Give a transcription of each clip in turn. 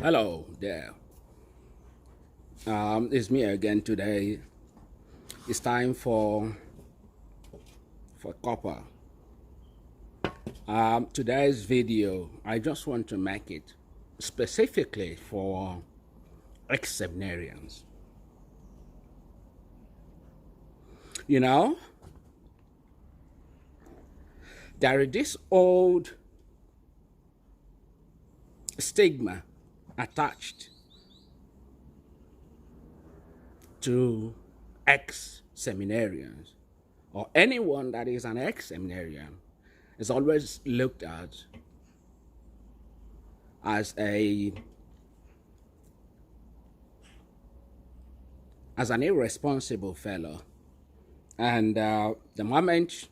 Hello there. It's me again today. It's time for copper. Today's video, I just want to make it specifically for ex-seminarians. You know, there is this old stigma attached to ex-seminarians, or anyone that is an ex-seminarian is always looked at as an irresponsible fellow. And the moment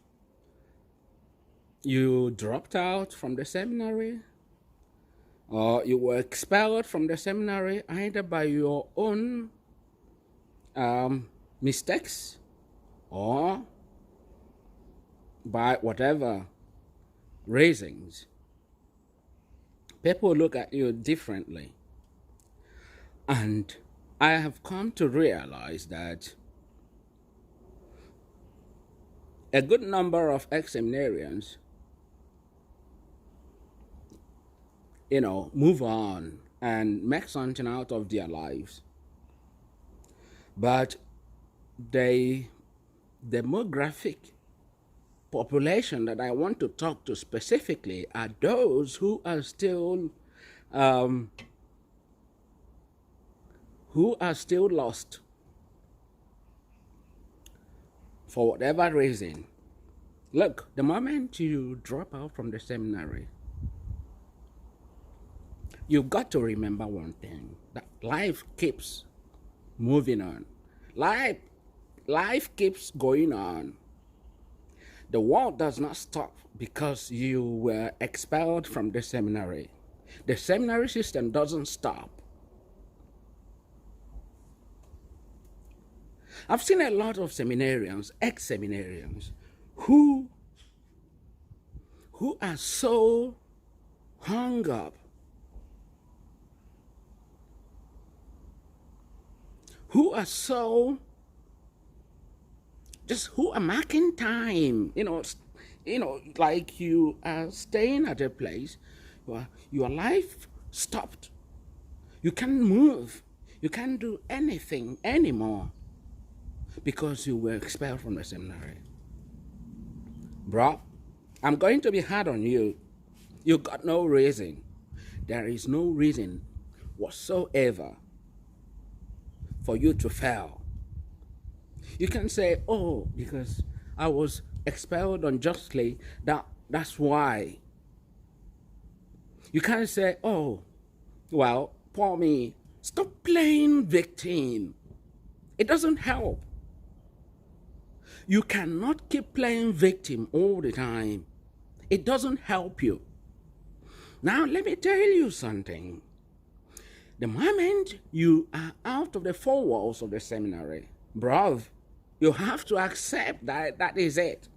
you dropped out from the seminary, or you were expelled from the seminary either by your own mistakes or by whatever reasons, people look at you differently. And I have come to realize that a good number of ex-seminarians, move on and make something out of their lives. But the demographic population that I want to talk to specifically are those who are still lost for whatever reason. Look, the moment you drop out from the seminary, you've got to remember one thing, that life keeps moving on. Life keeps going on. The world does not stop because you were expelled from the seminary. The seminary system doesn't stop. I've seen a lot of seminarians, ex-seminarians, who are so hung up, who are marking time, like you are staying at a place where your life stopped. You can't move. You can't do anything anymore because you were expelled from the seminary. Bro, I'm going to be hard on you. You got no reason. There is no reason whatsoever for you to fail. You can say, oh, because I was expelled unjustly, that's why. You can't say, oh, well, poor me. Stop playing victim. It doesn't help. You cannot keep playing victim all the time. It doesn't help you. Now, let me tell you something. The moment you are out of the four walls of the seminary, bruv, you have to accept that is it.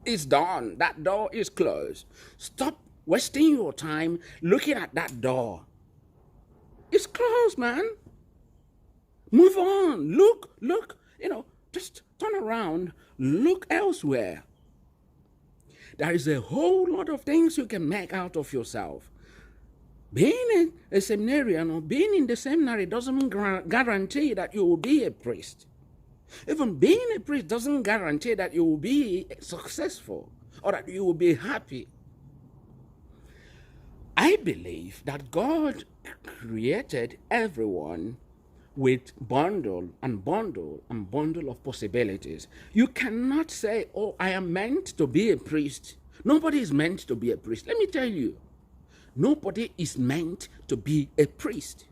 It's done. That door is closed. Stop wasting your time looking at that door. It's closed, man. Move on. Look, just turn around. Look elsewhere. There is a whole lot of things you can make out of yourself. Being a seminarian or being in the seminary doesn't guarantee that you will be a priest. Even being a priest doesn't guarantee that you will be successful or that you will be happy. I believe that God created everyone with bundle of possibilities. You cannot say, oh, I am meant to be a priest. Nobody is meant to be a priest. Let me tell you, nobody is meant to be a priest.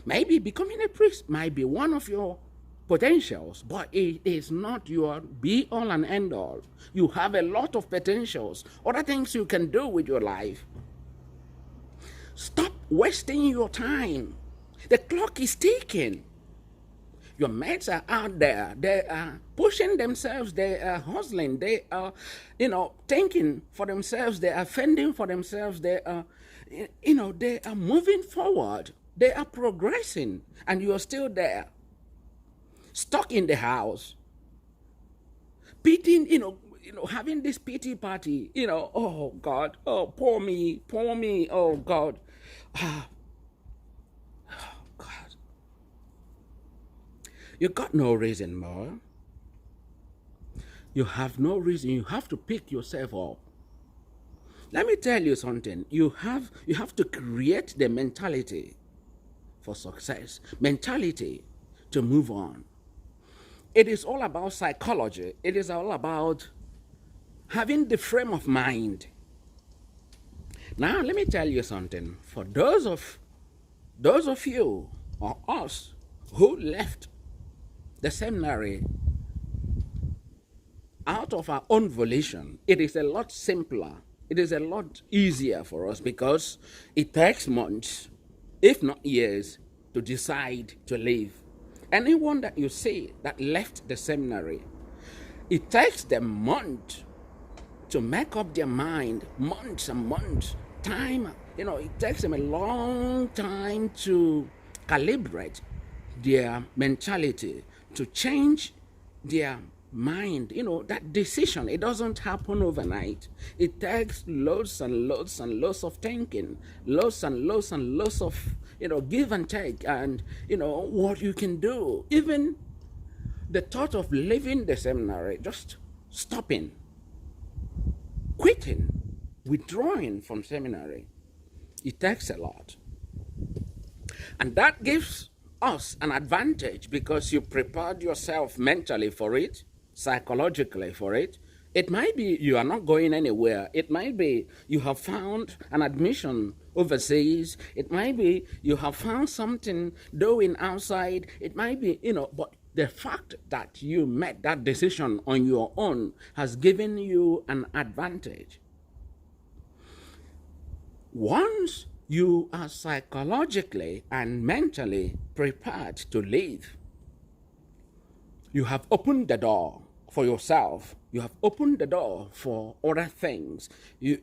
Maybe becoming a priest might be one of your potentials, but it is not your be-all and end-all. You have a lot of potentials, other things you can do with your life. Stop wasting your time. The clock is ticking. Your mates are out there. They are pushing themselves. They are hustling. They are, thinking for themselves. They are fending for themselves. They are, they are moving forward. They are progressing, and you are still there, stuck in the house, pitying, having this pity party, oh God, oh, poor me, oh God. Ah, God. You got no reason more. You have no reason. You have to pick yourself up. Let me tell you something. You have to create the mentality for success, mentality to move on. It is all about psychology. It is all about having the frame of mind. Now, let me tell you something. For those of you or us who left the seminary out of our own volition, it is a lot simpler. It is a lot easier for us because it takes months, if not years, to decide to leave. Anyone that you see that left the seminary, it takes them months to make up their mind, months and months, time. It takes them a long time to calibrate their mentality, to change their mind. That decision, it doesn't happen overnight. It takes loads and loads and loads of thinking, loads and loads and loads of give and take, and what you can do. Even the thought of leaving the seminary, just stopping, quitting, withdrawing from seminary, it takes a lot. And that gives us an advantage because you prepared yourself mentally for it, psychologically for it. It might be you are not going anywhere. It might be you have found an admission overseas. It might be you have found something doing outside. It might be, but the fact that you made that decision on your own has given you an advantage. Once you are psychologically and mentally prepared to leave, you have opened the door for yourself. You have opened the door for other things. You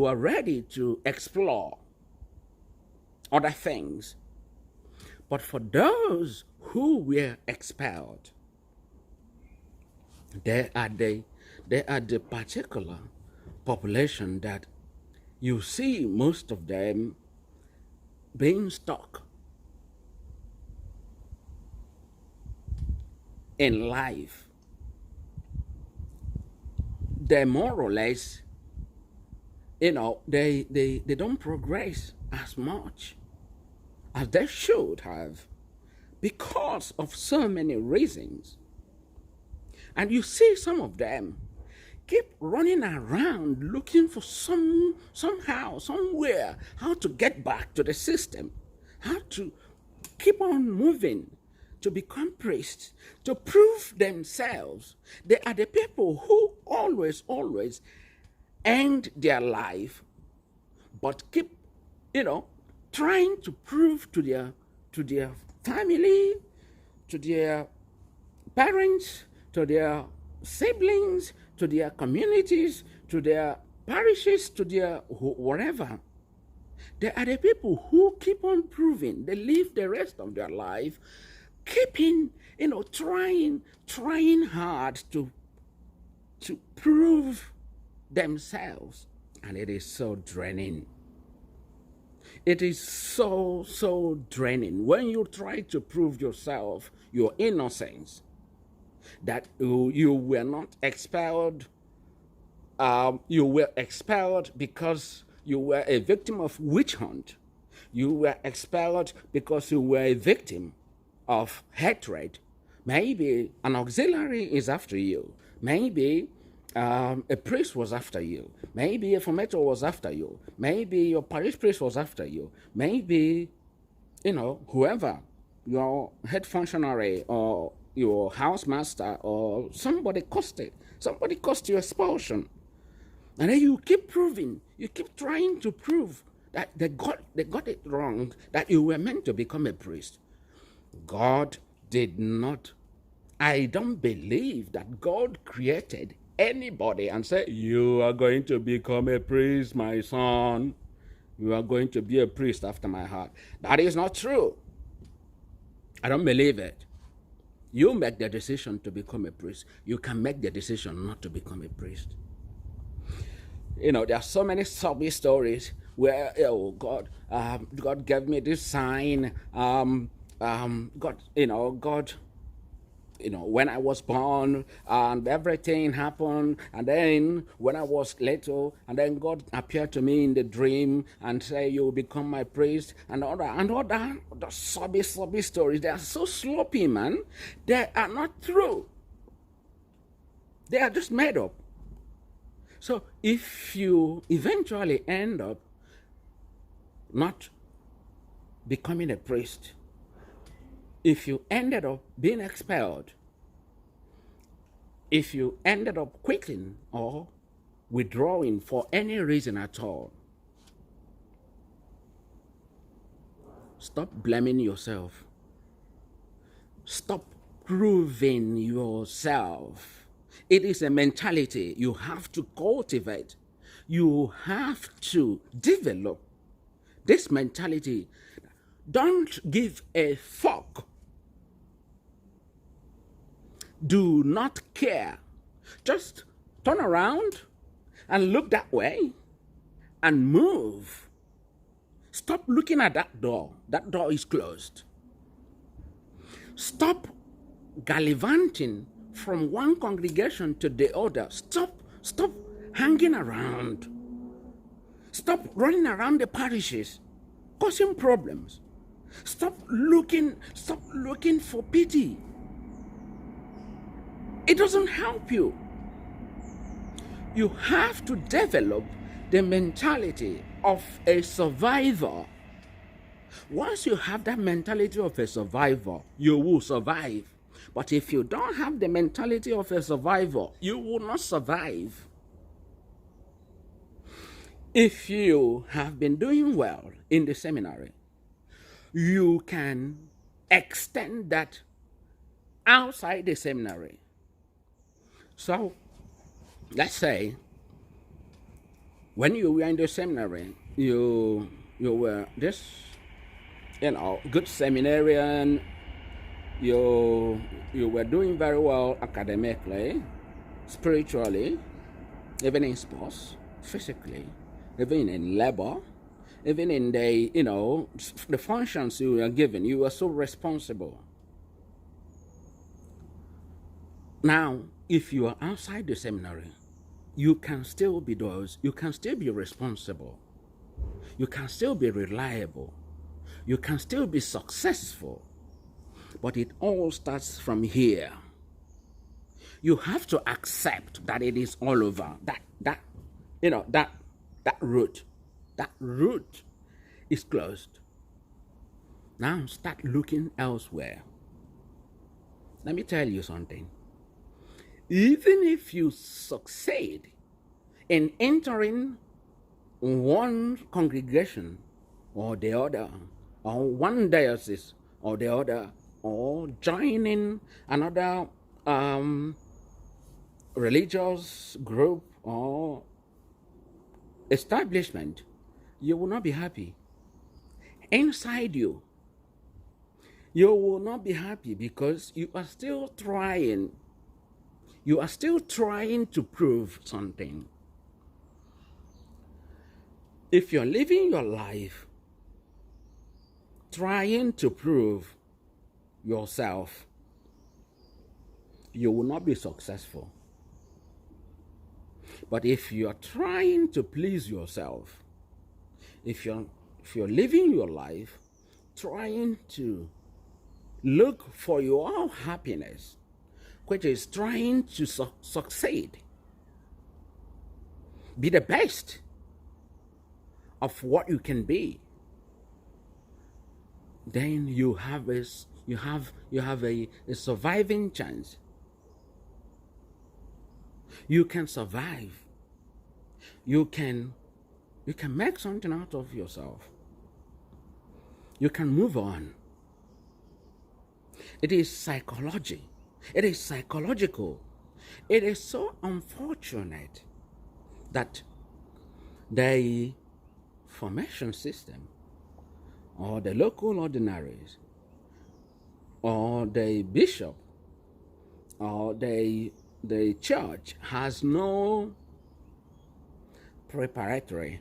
are ready to explore other things. But for those who were expelled, they are the particular population that you see most of them being stuck in life. They more or less, they don't progress as much as they should have because of so many reasons. And you see some of them keep running around looking for somehow, somewhere, how to get back to the system, how to keep on moving, to become priests, to prove themselves. They are the people who always end their life, but keep, trying to prove to their family, to their parents, to their siblings, to their communities, to their parishes, to their whatever. They are the people who keep on proving. They live the rest of their life keeping, trying hard to prove themselves. And it is so draining. It is so draining when you try to prove yourself, your innocence, that you were not expelled. You were expelled because you were a victim of witch hunt. You were expelled because you were a victim of hatred. Maybe an auxiliary is after you. Maybe a priest was after you. Maybe a formator was after you. Maybe your parish priest was after you. Maybe, whoever, your head functionary or your housemaster or somebody caused it. Somebody caused you expulsion. And then you keep proving, you keep trying to prove that they got it wrong, that you were meant to become a priest. God did not. I don't believe that God created anybody and said, you are going to become a priest, my son. you are going to be a priest after my heart. That is not true. I don't believe it. You make the decision to become a priest. You can make the decision not to become a priest. There are so many sobby stories where, God gave me this sign. God, when I was born and everything happened, and then when I was little, and then God appeared to me in the dream and said, you will become my priest, and all that the sobby stories. They are so sloppy, man. They are not true. They are just made up. So if you eventually end up not becoming a priest, if you ended up being expelled, if you ended up quitting or withdrawing for any reason at all, stop blaming yourself. Stop proving yourself. It is a mentality you have to cultivate. You have to develop this mentality. Don't give a fuck. Do not care. Just turn around and look that way and move. Stop looking at that door. That door is closed. Stop gallivanting from one congregation to the other. Stop hanging around. Stop running around the parishes, causing problems. Stop looking for pity. It doesn't help you. You have to develop the mentality of a survivor. Once you have that mentality of a survivor, you will survive. But if you don't have the mentality of a survivor, you will not survive. If you have been doing well in the seminary, you can extend that outside the seminary. So, let's say, when you were in the seminary, you were this, good seminarian. You were doing very well academically, spiritually, even in sports, physically, even in labor, even in the functions you were given. You were so responsible. Now, if you are outside the seminary, you can still be those. You can still be responsible. You can still be reliable. You can still be successful. But it all starts from here. You have to accept that it is all over. That route. That route is closed. Now start looking elsewhere. Let me tell you something. Even if you succeed in entering one congregation or the other, or one diocese or the other, or joining another religious group or establishment, you will not be happy. Inside you will not be happy because you are still trying. You are still trying to prove something. If you're living your life trying to prove yourself, you will not be successful. But if you are trying to please yourself, if you're living your life trying to look for your happiness, which is trying to succeed, be the best of what you can be, then you have a surviving chance. You can survive. You can make something out of yourself. You can move on. It is psychology. It is psychological. It is so unfortunate that they formation system, or the local ordinaries, or the bishop, or the church has no preparatory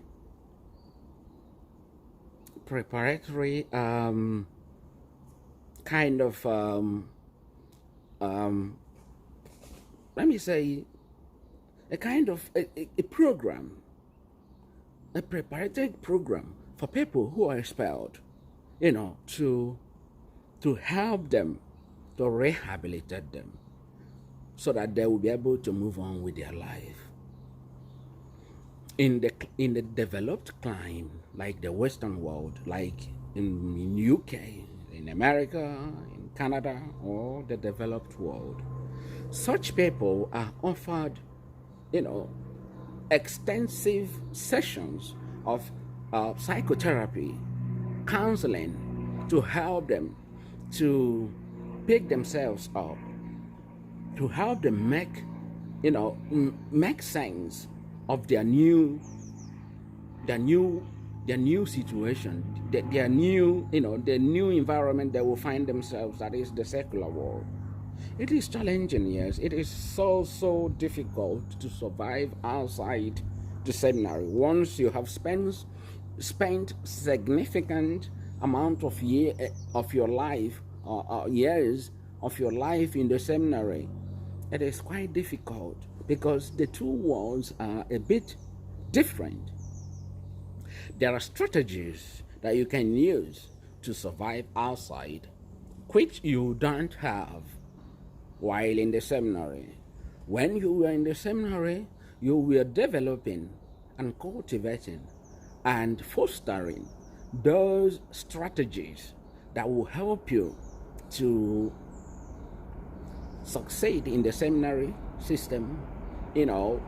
kind of let me say a kind of a program, a preparatory program for people who are expelled, to help them, to rehabilitate them, so that they will be able to move on with their life. In the developed clime, like the Western world, like in UK, in America, in Canada, or the developed world, such people are offered, extensive sessions of psychotherapy, counseling, to help them to pick themselves up, to help them make sense of their new situation, their new the new environment they will find themselves, that is the secular world. It is challenging, yes. It is so difficult to survive outside the seminary once you have spent significant amount of your life, or years of your life in the seminary. It is quite difficult because the two worlds are a bit different. There are strategies that you can use to survive outside, which you don't have while in the seminary. When you were in the seminary, you were developing and cultivating and fostering those strategies that will help you to succeed in the seminary system. You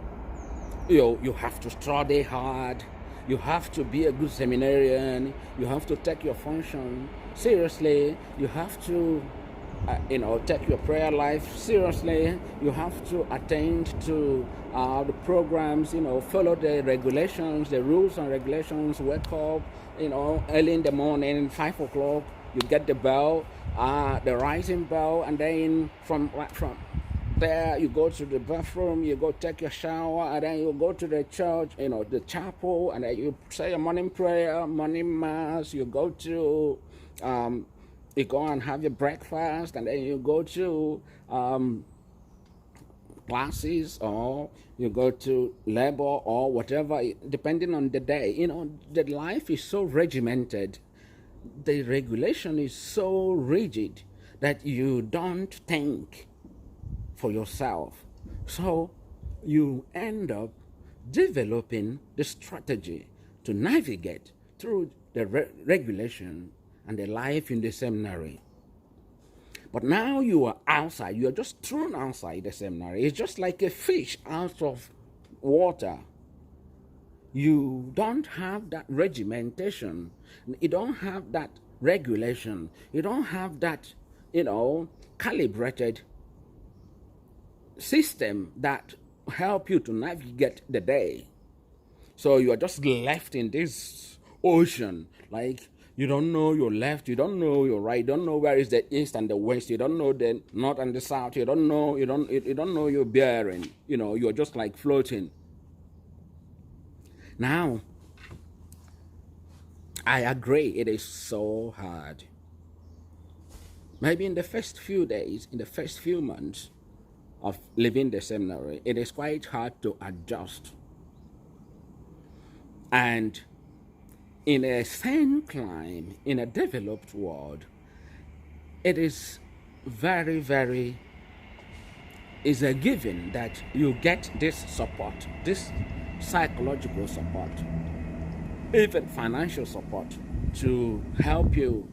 have to study hard, you have to be a good seminarian, you have to take your function seriously, you have to take your prayer life seriously, you have to attend to the programs, follow the regulations, the rules and regulations, wake up early in the morning, 5 o'clock, you get the bell, the rising bell, and then from there you go to the bathroom, you go take your shower, and then you go to the church, the chapel, and then you say a morning prayer, morning mass, you go to you go and have your breakfast, and then you go to classes, or you go to labor, or whatever, depending on the day. The life is so regimented, the regulation is so rigid that you don't think for yourself. So you end up developing the strategy to navigate through the regulation and the life in the seminary. But now you are outside, you are just thrown outside the seminary. It's just like a fish out of water. You don't have that regimentation, you don't have that regulation, you don't have that, calibrated system that help you to navigate the day. So you are just left in this ocean, like you don't know your left, you don't know your right, you don't know where is the east and the west, you don't know the north and the south, you don't know your bearing. You're just like floating. Now, I agree, it is so hard. Maybe in the first few days, in the first few months of living the seminary, it is quite hard to adjust. And in a sane climb, in a developed world, it is is a given that you get this support, this psychological support, even financial support, to help you,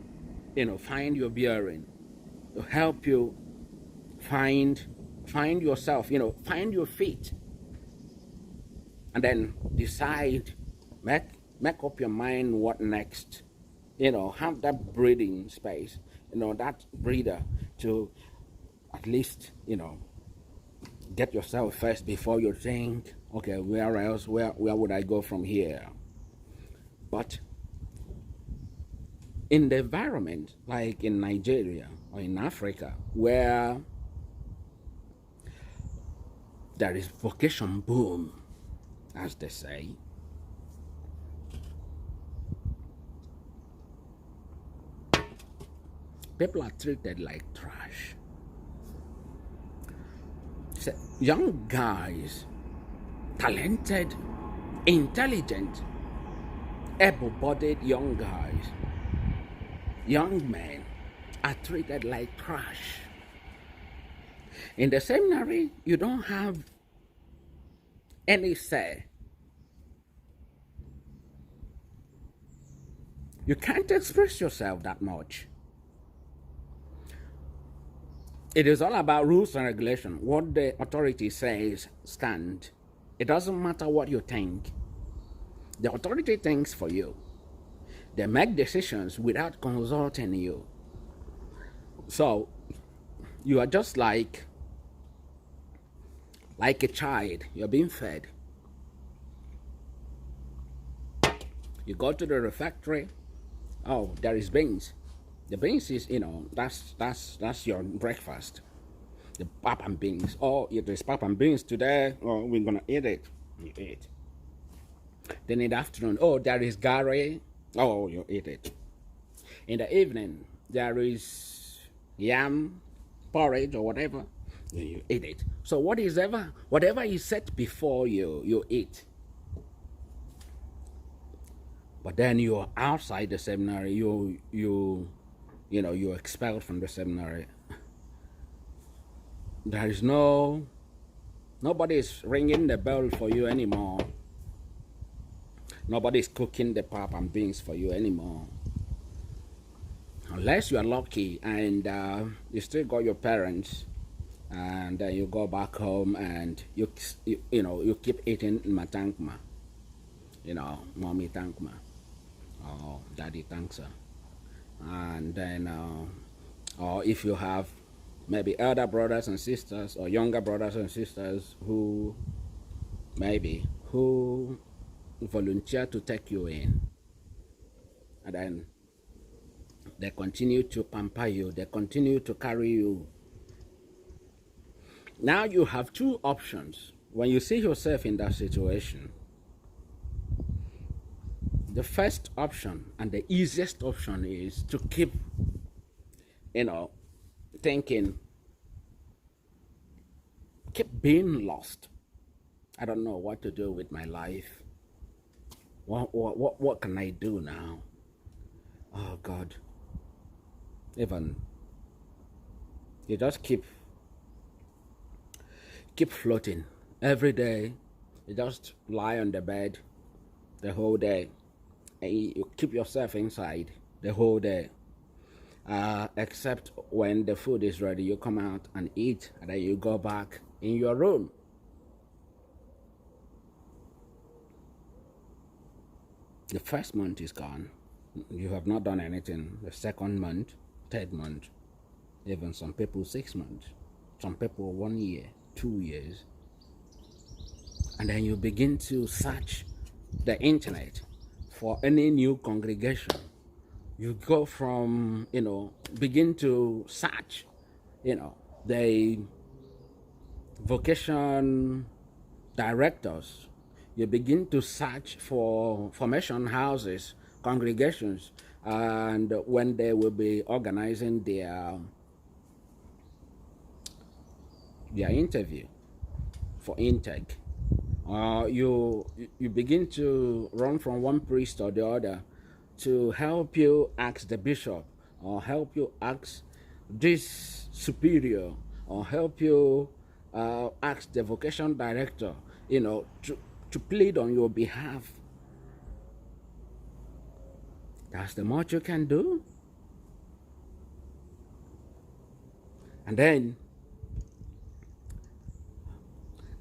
find your bearing, to help you find yourself, find your feet, and then decide, make up your mind what next. Have that breathing space, that breather to at least, get yourself first before you think, okay, where else, where would I go from here? But in the environment like in Nigeria or in Africa, where there is vocation boom, as they say, people are treated like trash. So young guys, talented, intelligent, able-bodied young guys, young men are treated like trash. In the seminary, you don't have any say. You can't express yourself that much. It is all about rules and regulation. What the authority says stand. It doesn't matter what you think. The authority thinks for you. They make decisions without consulting you. So you are just like a child. You're being fed. You go to the refectory. Oh, there is beans. The beans is, that's your breakfast. The pap and beans. Oh, if there's pap and beans today, oh, we're gonna eat it. You eat. Then in the afternoon, oh, there is gari. Oh, you eat it. In the evening, there is yam, porridge, or whatever. You eat it. So whatever is set before you, you eat. But then you're outside the seminary. You're expelled from the seminary. There is nobody's ringing the bell for you anymore. Nobody's cooking the pap and beans for you anymore. Unless you are lucky and you still got your parents, and then you go back home and you keep eating matankma. Mommy tankma. Oh, daddy thanks her. And then, or if you have maybe elder brothers and sisters or younger brothers and sisters who volunteer to take you in, and then they continue to pamper you, they continue to carry you. Now you have two options when you see yourself in that situation. The first option and the easiest option is to keep, thinking, keep being lost. I don't know what to do with my life. What can I do now? Oh God. Even you just keep floating every day. You just lie on the bed the whole day. And you keep yourself inside the whole day, except when the food is ready, you come out and eat, and then you go back in your room. The first month is gone. You have not done anything. The second month, third month, even some people 6 months, some people 1 year, 2 years. And then you begin to search the internet for any new congregation. You go from, begin to search, the vocation directors. You begin to search for formation houses, congregations, and when they will be organizing their interview for intake. You begin to run from one priest or the other to help you ask the bishop, or help you ask this superior, or help you ask the vocation director, to plead on your behalf. That's the much you can do. And then,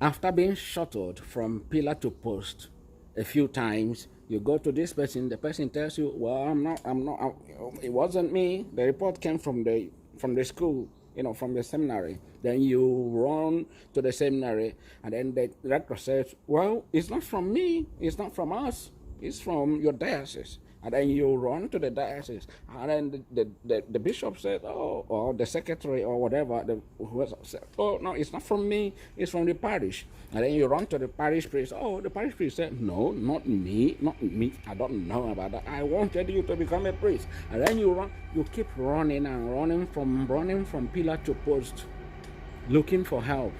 after being shuttled from pillar to post a few times, you go to this person, the person tells you, well, I'm not, it wasn't me. The report came from the school, from the seminary. Then you run to the seminary, and then the rector says, well, it's not from me, it's not from us. It's from your diocese. And then you run to the diocese. And then the bishop said, oh, or the secretary or whatever, who said, oh, no, it's not from me, it's from the parish. And then you run to the parish priest. Oh, the parish priest said, no, not me, not me. I don't know about that. I wanted you to become a priest. And then you keep running and running from pillar to post, looking for help.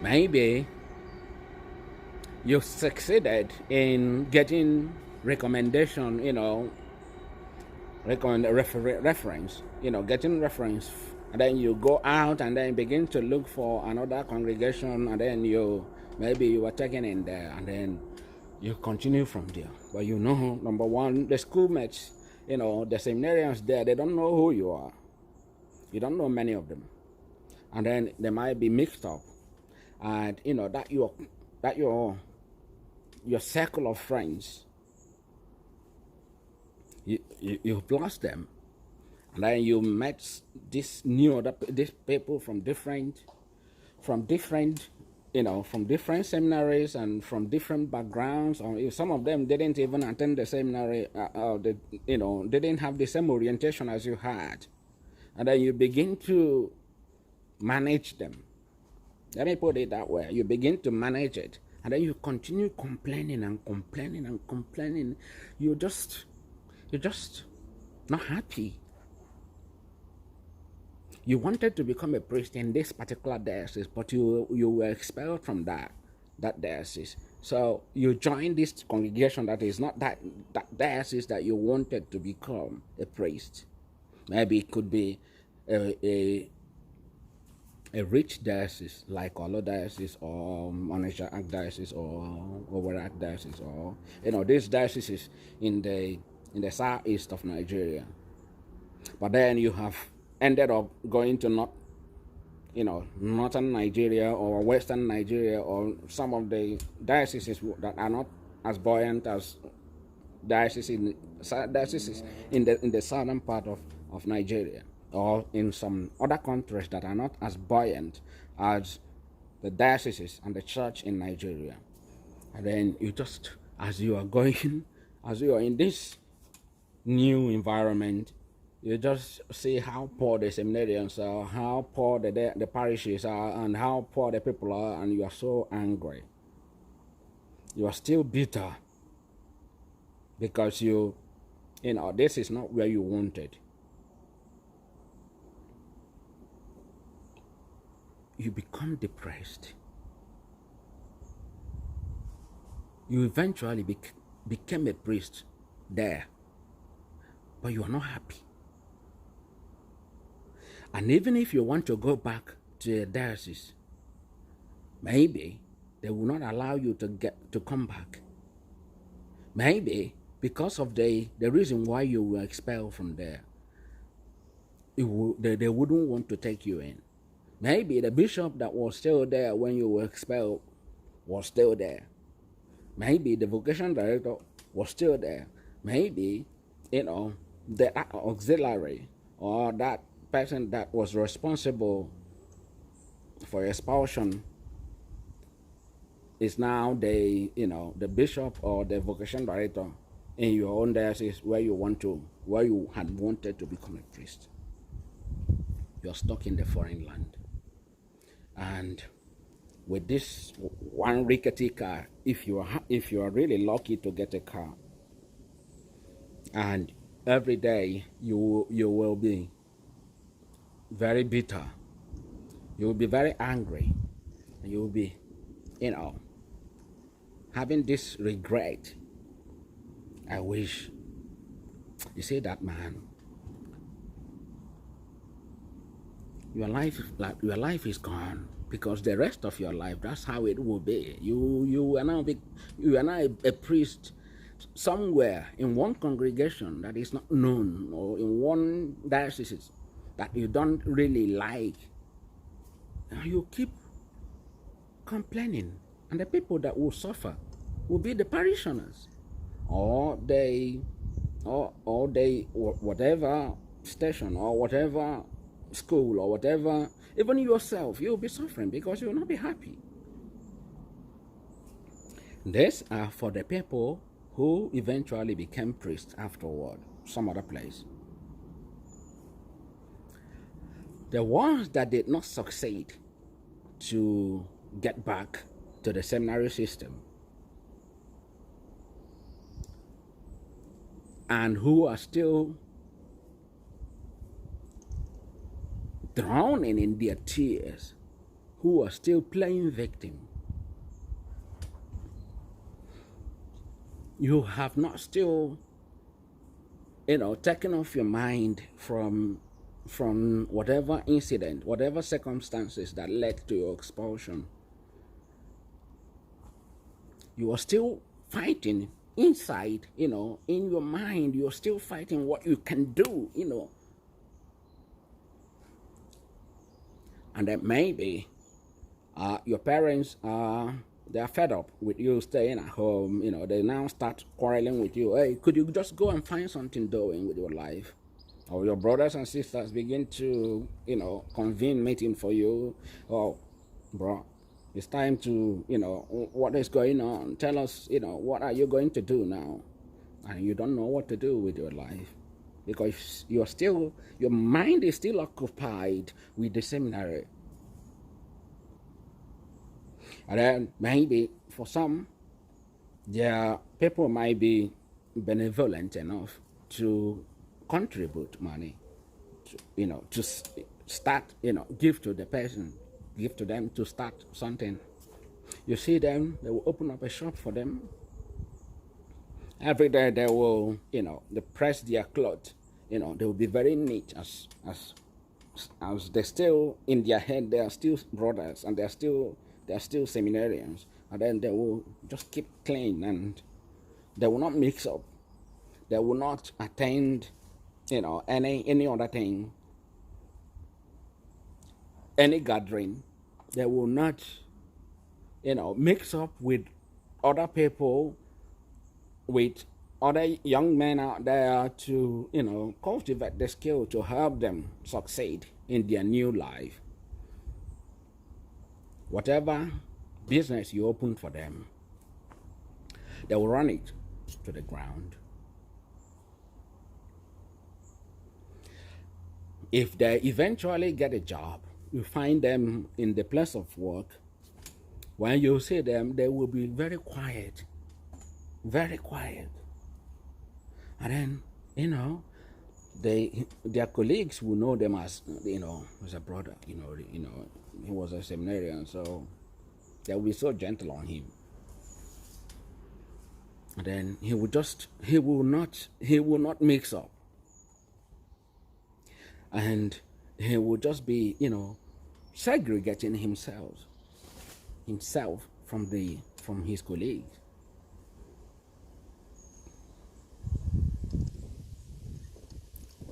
Maybe you succeeded in getting recommendation, reference, getting reference, and then you go out and then begin to look for another congregation, and then maybe you were taken in there, and then you continue from there. But number one, the schoolmates, the seminarians there, they don't know who you are. You don't know many of them, and then they might be mixed up, and your circle of friends, you've lost them, and then you met these people from different seminaries and from different backgrounds, or if some of them didn't even attend the seminary, they didn't have the same orientation as you had, and then you begin to manage them. Let me put it that way. You begin to manage it, and then you continue complaining and complaining and complaining. You're just not happy. You wanted to become a priest in this particular diocese, but you were expelled from that diocese. So you joined this congregation that is not that diocese that you wanted to become a priest. Maybe it could be a rich diocese like Olo diocese or Onitsha archdiocese or Owerri archdiocese, or these dioceses in the southeast of Nigeria. But then you have ended up going to northern Nigeria or western Nigeria, or some of the dioceses that are not as buoyant as dioceses in the southern part of Nigeria, or in some other countries that are not as buoyant as the dioceses and the church in Nigeria. And then you just, as you are in this new environment, you just see how poor the seminarians are, how poor the parishes are, and how poor the people are, and you are so angry. You are still bitter because this is not where you wanted. You become depressed. You eventually became a priest there, but you are not happy. And even if you want to go back to the diocese, maybe they will not allow you to come back. Maybe because of the reason why you were expelled from there, they wouldn't want to take you in. Maybe the bishop that was still there when you were expelled was still there. Maybe the vocation director was still there. Maybe, the auxiliary or that person that was responsible for expulsion is now the bishop or the vocation director in your own diocese where you had wanted to become a priest. You're stuck in the foreign land. And with this one rickety car, if you are really lucky to get a car, and every day you will be very bitter, you will be very angry, and you will be, having this regret. I wish, you see that man, your life is gone, because the rest of your life, that's how it will be. You are now a priest somewhere in one congregation that is not known, or in one diocese that you don't really like. And you keep complaining, and the people that will suffer will be the parishioners, or whatever station or whatever school or whatever. Even yourself, you'll be suffering because you will not be happy. These are for the people who eventually became priests afterward, some other place. The ones that did not succeed to get back to the seminary system and who are still drowning in their tears, who are still playing victim, you have not still, taken off your mind from whatever incident, whatever circumstances that led to your expulsion. You are still fighting inside, in your mind. You're still fighting what you can do, and then maybe your parents they're fed up with you staying at home. They now start quarreling with you. Hey, could you just go and find something doing with your life? Or your brothers and sisters begin to, convene meeting for you. Oh, bro, it's time to, what is going on? Tell us, what are you going to do now? And you don't know what to do with your life because your mind is still occupied with the seminary. And then maybe for some, their people might be benevolent enough to contribute money, to start, give to the person, give to them to start something. You see them, they will open up a shop for them. Every day they will, they press their clothes, they will be very neat as they still, in their head, they are still brothers and they're still seminarians. And then they will just keep clean and they will not mix up. They will not attend, any other thing, any gathering. They will not, mix up with other people, with other young men out there to, cultivate the skill to help them succeed in their new life. Whatever business you open for them, they will run it to the ground. If they eventually get a job, you find them in the place of work. When you see them, they will be very quiet, very quiet. And then, their colleagues will know them as, as a brother, he was a seminarian, so they will be so gentle on him. And then he will not mix up. And he will just be, segregating himself from his colleagues.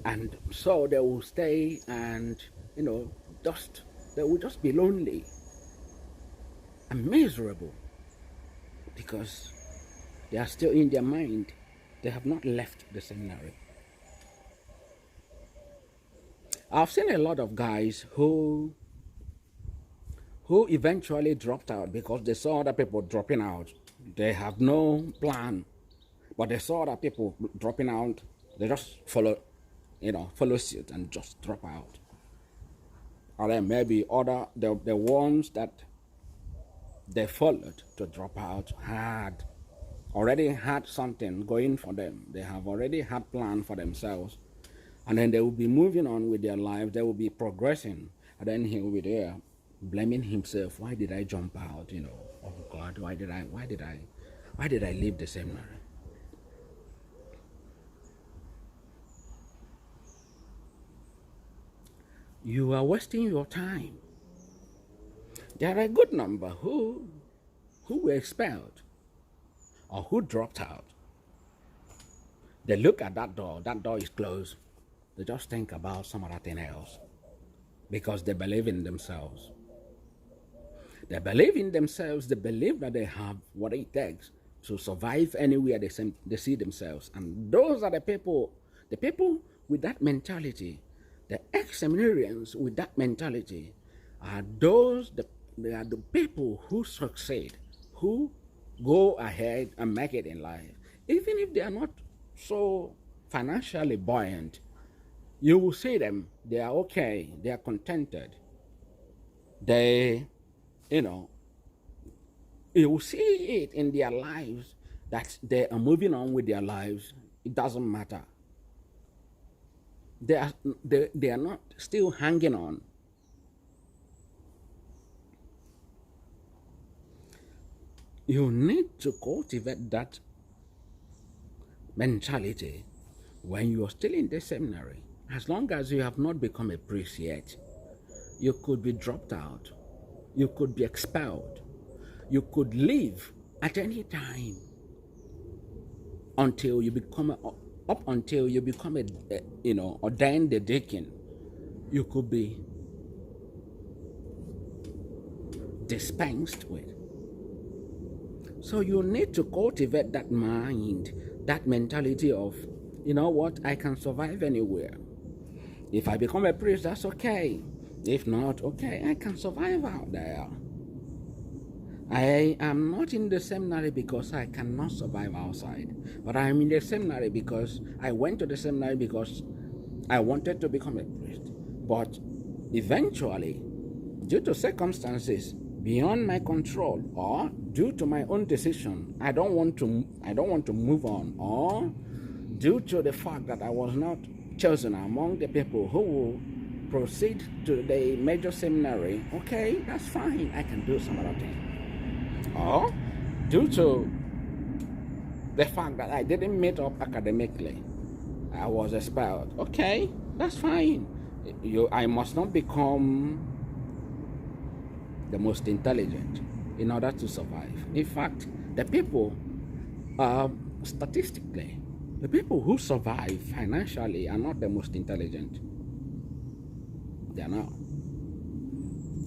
And so they will stay and, they will just be lonely and miserable because they are still in their mind. They have not left the seminary. I've seen a lot of guys who eventually dropped out because they saw other people dropping out. They have no plan, but they saw other people dropping out. They just follow suit and just drop out. Or then maybe the ones that they followed to drop out had already had something going for them. They have already had plan for themselves. And then they will be moving on with their life. They will be progressing. And then he will be there blaming himself. Why did I jump out? Oh God, why did I leave the seminary? You are wasting your time. There are a good number who were expelled or who dropped out. They look at that door is closed. They just think about some other thing else because they believe in themselves. They believe in themselves. They believe that they have what it takes to survive anywhere they see themselves. And those are the people with that mentality, the ex-seminarians with that mentality, they are the people who succeed, who go ahead and make it in life, even if they are not so financially buoyant, you will see them, they are okay, they are contented. They, you know, you will see it in their lives that they are moving on with their lives. It doesn't matter. They are not still hanging on. You need to cultivate that mentality when you are still in the seminary. As long as you have not become a priest yet, you could be dropped out, you could be expelled, you could leave at any time until you become up until you become a ordained the deacon. You could be dispensed with. So you need to cultivate that mind, that mentality of, you know what, I can survive anywhere. If I become a priest, that's okay. If not, okay, I can survive out there. I am not in the seminary because I cannot survive outside, but I am in the seminary because I went to the seminary because I wanted to become a priest. But eventually, due to circumstances beyond my control or due to my own decision, I don't want to move on, or due to the fact that I was not chosen among the people who will proceed to the major seminary, okay, that's fine, I can do some other thing. Or due to the fact that I didn't meet up academically, I was expelled, okay, that's fine. I must not become the most intelligent in order to survive. In fact, the people, statistically, the people who survive financially are not the most intelligent. They are not.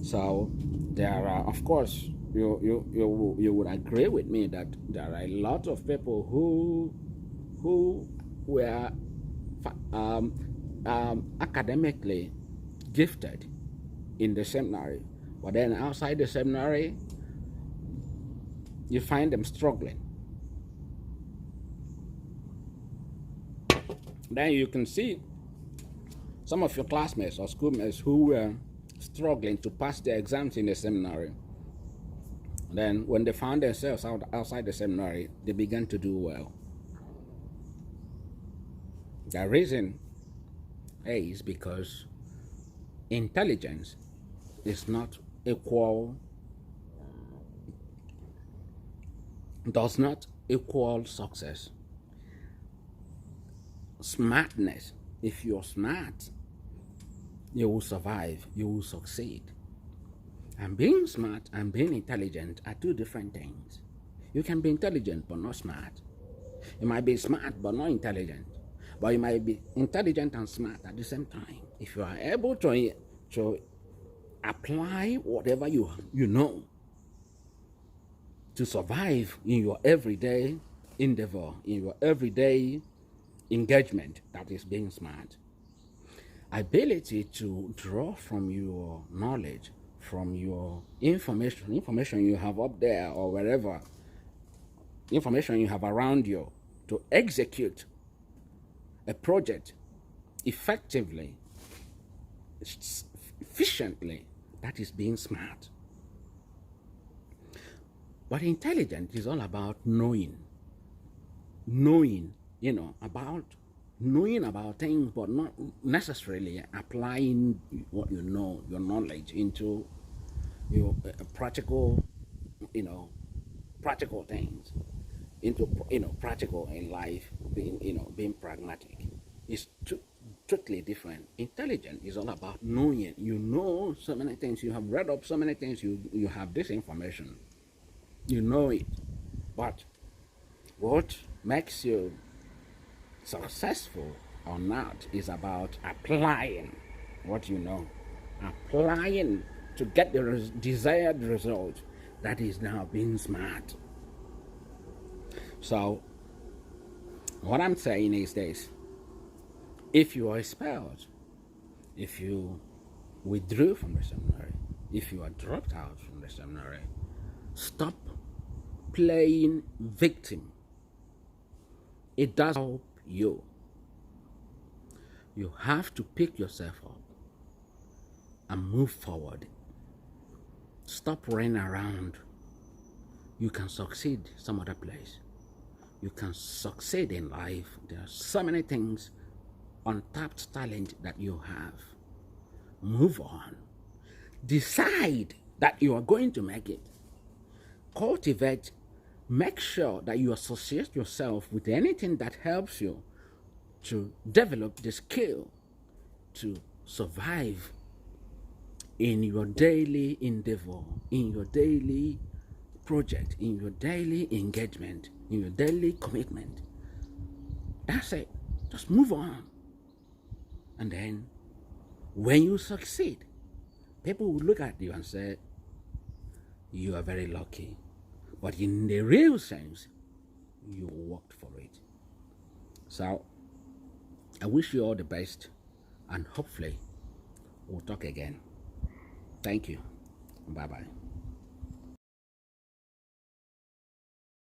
So there are, of course, you would agree with me that there are a lot of people who were academically gifted in the seminary, but then outside the seminary, you find them struggling. Then you can see some of your classmates or schoolmates who were struggling to pass their exams in the seminary. Then when they found themselves outside the seminary, they began to do well. The reason is because intelligence is not equal, does not equal success. Smartness, if you're smart, you will survive, you will succeed. And being smart and being intelligent are two different things. You can be intelligent but not smart. You might be smart but not intelligent. But you might be intelligent and smart at the same time. If you are able to apply whatever you know to survive in your everyday endeavor, in your everyday engagement, that is being smart. Ability to draw from your knowledge, from your information you have up there or wherever, information you have around you, to execute a project effectively, efficiently, that is being smart. But intelligence is all about knowing, knowing about things, but not necessarily applying what you know, your knowledge, into your practical things, into practical in life, being pragmatic. It's totally different. Intelligence is all about knowing. You know so many things. You have read up so many things. You have this information. You know it, but what makes you successful or not is about applying what you know, applying to get the desired result. That is now being smart. So what I'm saying is this: if you are expelled, if you withdrew from the seminary, if you are dropped out from the seminary, stop playing victim. It does help you. You have to pick yourself up and move forward. Stop running around. You can succeed some other place. You can succeed in life. There are so many things, untapped talent that you have. Move on. Decide that you are going to make it. Cultivate. Make sure that you associate yourself with anything that helps you to develop the skill to survive in your daily endeavor, in your daily project, in your daily engagement, in your daily commitment. That's it. Just move on. And then, when you succeed, people will look at you and say, you are very lucky. But in the real sense, you worked for it. So, I wish you all the best, and hopefully, we'll talk again. Thank you. Bye-bye.